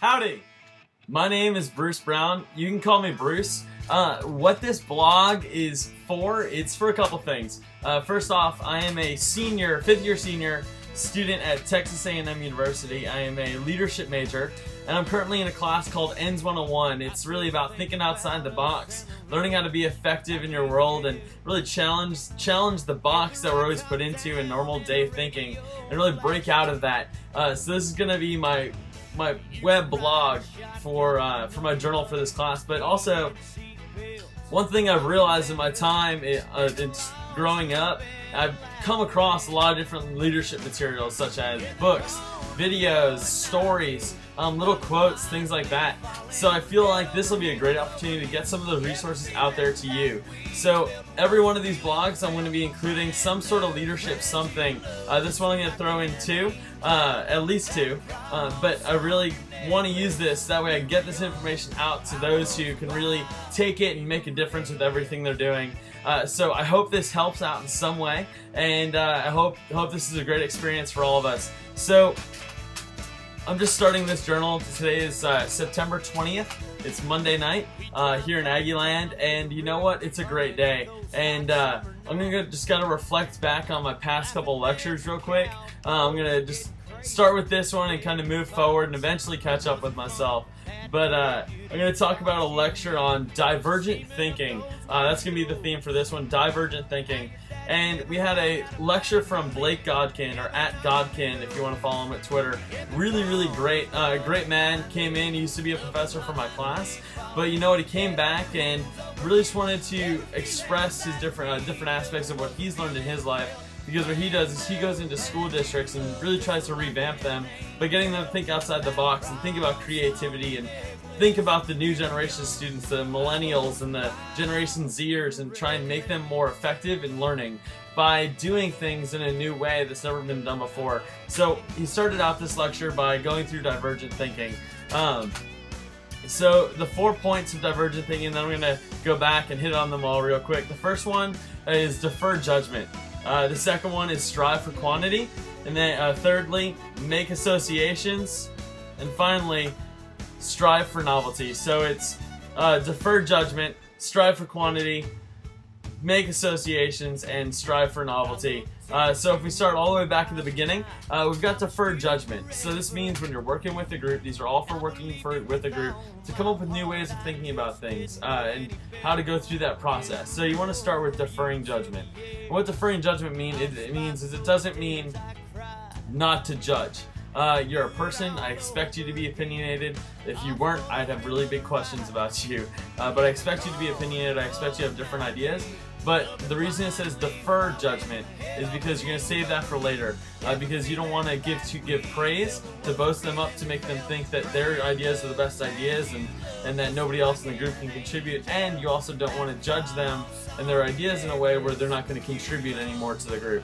Howdy! My name is Bruce Brown. You can call me Bruce. What this blog is for, it's for a couple things. First off, I am a fifth year senior student at Texas A&M University. I am a leadership major, and I'm currently in a class called ENS 101. It's really about thinking outside the box, learning how to be effective in your world, and really challenge the box that we're always put into in normal day thinking, and really break out of that. So this is going to be my web blog for my journal for this class. But also, one thing I've realized in my time it's growing up, I've come across a lot of different leadership materials, such as books, videos, stories, little quotes, things like that. So I feel like this will be a great opportunity to get some of those resources out there to you. So every one of these blogs, I'm going to be including some sort of leadership something. This one I'm going to throw in two, at least two, but I really want to use this, that way I get this information out to those who can really take it and make a difference with everything they're doing. So I hope this helps out in some way, and I hope this is a great experience for all of us. So I'm just starting this journal. Today is September 20th. It's Monday night here in Aggieland, and you know what? It's a great day. And I'm gonna just kind of reflect back on my past couple lectures real quick. I'm gonna just start with this one and kind of move forward and eventually catch up with myself. But I'm going to talk about a lecture on divergent thinking. That's going to be the theme for this one, divergent thinking. And we had a lecture from Blake Godkin, or @Godkin if you want to follow him at Twitter. Really, really great. Great man, came in. He used to be a professor for my class. But you know what, he came back and really just wanted to express his different aspects of what he's learned in his life. Because what he does is he goes into school districts and really tries to revamp them by getting them to think outside the box and think about creativity and think about the new generation of students, the millennials and the Generation Zers, and try and make them more effective in learning by doing things in a new way that's never been done before. So he started out this lecture by going through divergent thinking. So the 4 points of divergent thinking, and then I'm going to go back and hit on them all real quick. The first one is defer judgment. The second one is strive for quantity, and then thirdly, make associations, and finally, strive for novelty. So it's defer judgment, strive for quantity, make associations, and strive for novelty. So if we start all the way back at the beginning, we've got defer judgment. So this means when you're working with a group, these are all for working with a group, to come up with new ways of thinking about things and how to go through that process. So you want to start with deferring judgment. What deferring judgment means is it doesn't mean not to judge. You're a person, I expect you to be opinionated. If you weren't, I'd have really big questions about you. But I expect you to be opinionated, I expect you to have different ideas. But the reason it says defer judgment is because you're going to save that for later. Because you don't want to give praise, to boast them up, to make them think that their ideas are the best ideas and that nobody else in the group can contribute. And you also don't want to judge them and their ideas in a way where they're not going to contribute anymore to the group.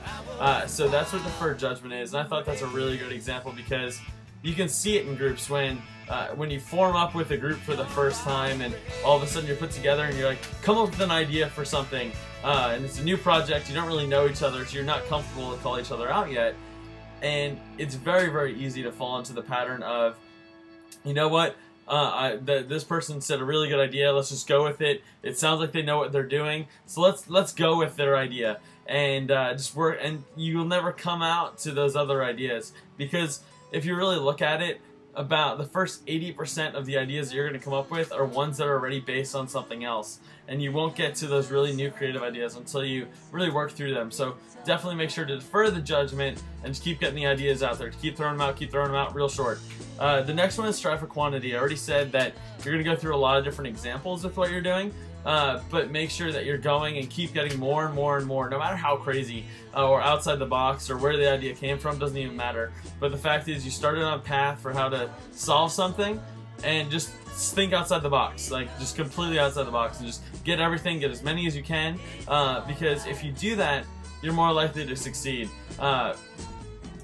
So that's what deferred judgment is. And I thought that's a really good example because you can see it in groups when you form up with a group for the first time and all of a sudden you're put together and you're like, come up with an idea for something. And it's a new project, you don't really know each other, so you're not comfortable to call each other out yet. And it's very, very easy to fall into the pattern of, you know what, this person said a really good idea, let's just go with it. It sounds like they know what they're doing, so let's go with their idea. And just work, and you'll never come out to those other ideas. Because if you really look at it, about the first 80% of the ideas that you're going to come up with are ones that are already based on something else. And you won't get to those really new creative ideas until you really work through them. So definitely make sure to defer the judgment and just keep getting the ideas out there. Keep throwing them out real short. The next one is strive for quantity. I already said that you're going to go through a lot of different examples with what you're doing. But make sure that you're going and keep getting more and more and more, no matter how crazy or outside the box or where the idea came from, doesn't even matter. But the fact is, you started on a path for how to solve something, and just think outside the box, like just completely outside the box, and just get everything, get as many as you can, because if you do that, you're more likely to succeed.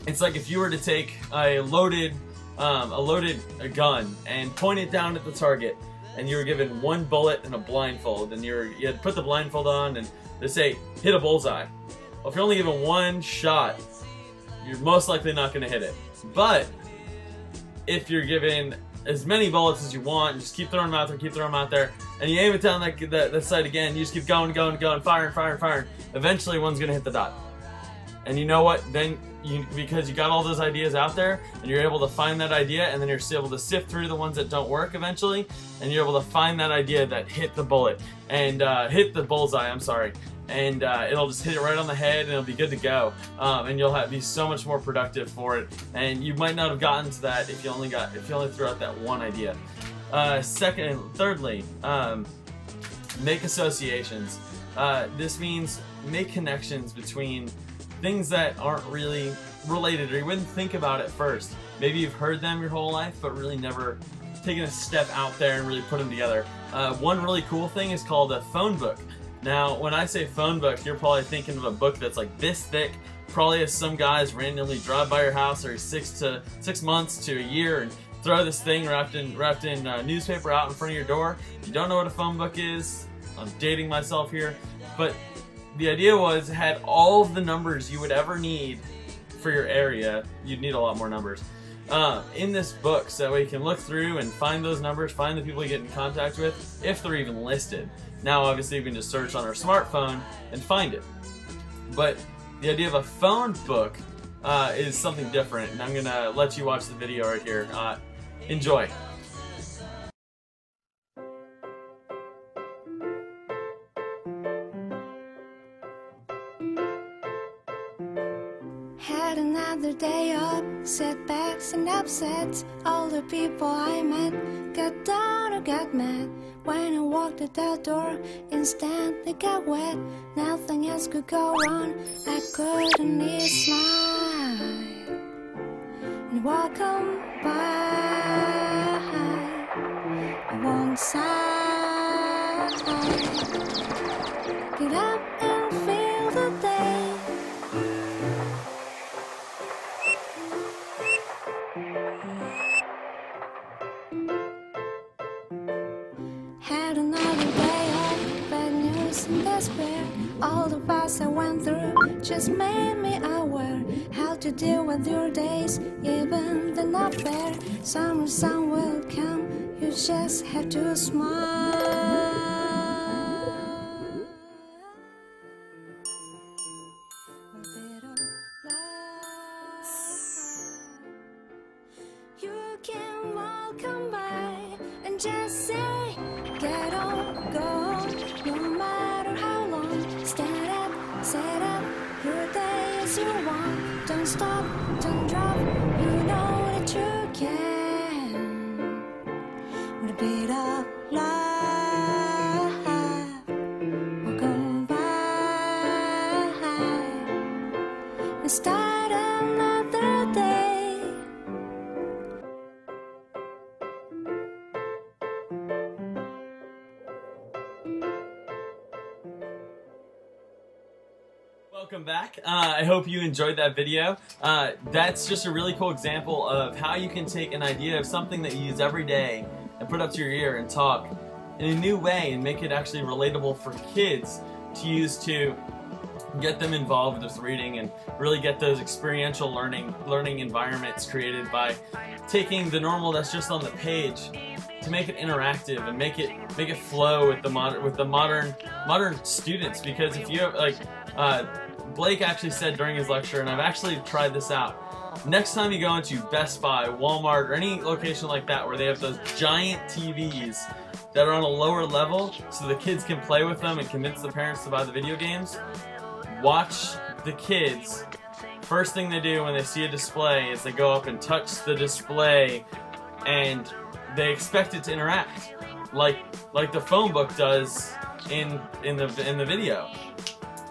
It's like if you were to take a loaded gun and point it down at the target, and you were given one bullet and a blindfold, and you had put the blindfold on, and they say, hit a bullseye. Well, if you're only given one shot, you're most likely not going to hit it. But if you're given as many bullets as you want, and just keep throwing them out there, keep throwing them out there, and you aim it down that sight again. You just keep going, firing, firing, firing. Eventually, one's gonna hit the dot. And you know what? Then because you got all those ideas out there, and you're able to find that idea, and then you're able to sift through the ones that don't work eventually, and you're able to find that idea that hit the bullet and hit the bullseye. I'm sorry. And it'll just hit it right on the head, and it'll be good to go. And you'll be so much more productive for it. And you might not have gotten to that if you only threw out that one idea. Thirdly, make associations. This means make connections between things that aren't really related, or you wouldn't think about at first. Maybe you've heard them your whole life, but really never taken a step out there and really put them together. One really cool thing is called a phone book. Now, when I say phone book, you're probably thinking of a book that's like this thick, probably as some guys randomly drive by your house every 6 months to a year and throw this thing wrapped in newspaper out in front of your door. If you don't know what a phone book is, I'm dating myself here, but the idea was it had all of the numbers you would ever need for your area. You'd need a lot more numbers in this book, so that way you can look through and find those numbers, find the people you get in contact with, if they're even listed. Now, obviously, you can just search on our smartphone and find it. But the idea of a phone book is something different, and I'm gonna let you watch the video right here. Enjoy. Had another day of setbacks and upsets. All the people I met got down or got mad. When I walked out that door, instantly got wet. Nothing else could go wrong. I couldn't even smile and walk on by. I won't sigh. Get up and feel the day. Had another day of bad news and despair. All the past I went through just made me aware how to deal with your days, even they're not fair. Summer sun will come, you just have to smile. A bit of love. You can walk on by and just say, get on, go on, no matter how long. Stand up, set up, your day as you want. Don't stop, don't drop, you know that you can. With a bit of love, we'll go by and start another day. Welcome back. I hope you enjoyed that video. That's just a really cool example of how you can take an idea of something that you use every day and put up to your ear and talk in a new way and make it actually relatable for kids to use to get them involved with reading and really get those experiential learning environments created by taking the normal that's just on the page to make it interactive and make it flow with the modern students. Because if you have Blake actually said during his lecture, and I've actually tried this out, next time you go into Best Buy, Walmart, or any location like that where they have those giant TVs that are on a lower level so the kids can play with them and convince the parents to buy the video games, watch the kids. First thing they do when they see a display is they go up and touch the display, and they expect it to interact like the phone book does in the video.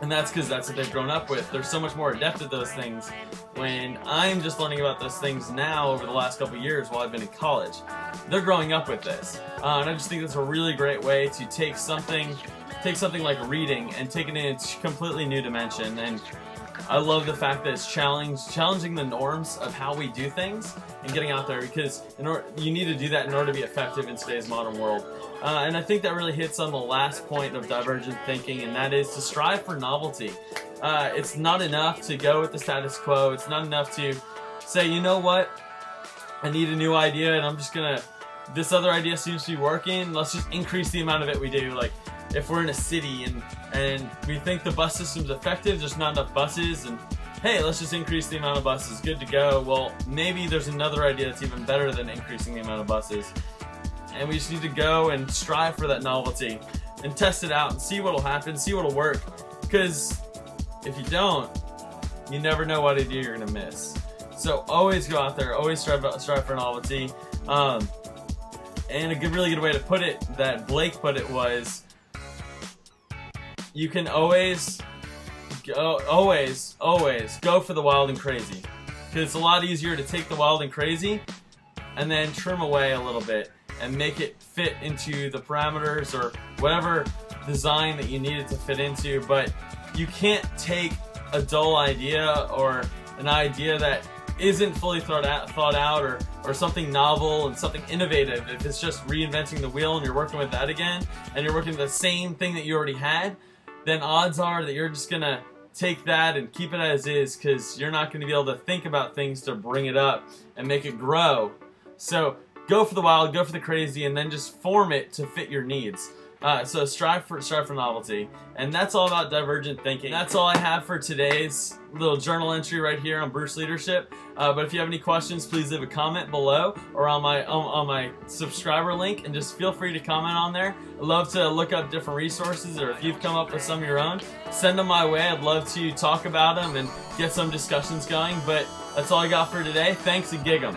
And that's because that's what they've grown up with. They're so much more adept at those things when I'm just learning about those things now over the last couple years while I've been in college. They're growing up with this. And I just think that's a really great way to take something like reading and take it in a completely new dimension. And I love the fact that it's challenging the norms of how we do things and getting out there, because you need to do that in order to be effective in today's modern world. And I think that really hits on the last point of divergent thinking, and that is to strive for novelty. It's not enough to go with the status quo. It's not enough to say, you know what, I need a new idea and I'm just gonna this other idea seems to be working, let's just increase the amount of it we do. Like, if we're in a city and we think the bus system's effective, there's not enough buses, and hey, let's just increase the amount of buses, good to go. Well, maybe there's another idea that's even better than increasing the amount of buses. And we just need to go and strive for that novelty and test it out and see what'll happen, see what'll work. Because if you don't, you never know what idea you're gonna miss. So always go out there, always strive for novelty. And a really good way to put it, that Blake put it, was you can always go for the wild and crazy. Because it's a lot easier to take the wild and crazy and then trim away a little bit and make it fit into the parameters or whatever design that you need it to fit into. But you can't take a dull idea or an idea that isn't fully thought out or something novel and something innovative. If it's just reinventing the wheel and you're working with that again and you're working with the same thing that you already had, then odds are that you're just gonna take that and keep it as is, because you're not gonna be able to think about things to bring it up and make it grow. So go for the wild, go for the crazy, and then just form it to fit your needs. So strive for novelty. And that's all about divergent thinking. That's all I have for today's little journal entry right here on Bruce Leadership. But if you have any questions, please leave a comment below or on my subscriber link, and just feel free to comment on there. I'd love to look up different resources, or if you've come up with some of your own, send them my way. I'd love to talk about them and get some discussions going. But that's all I got for today. Thanks, and gig 'em.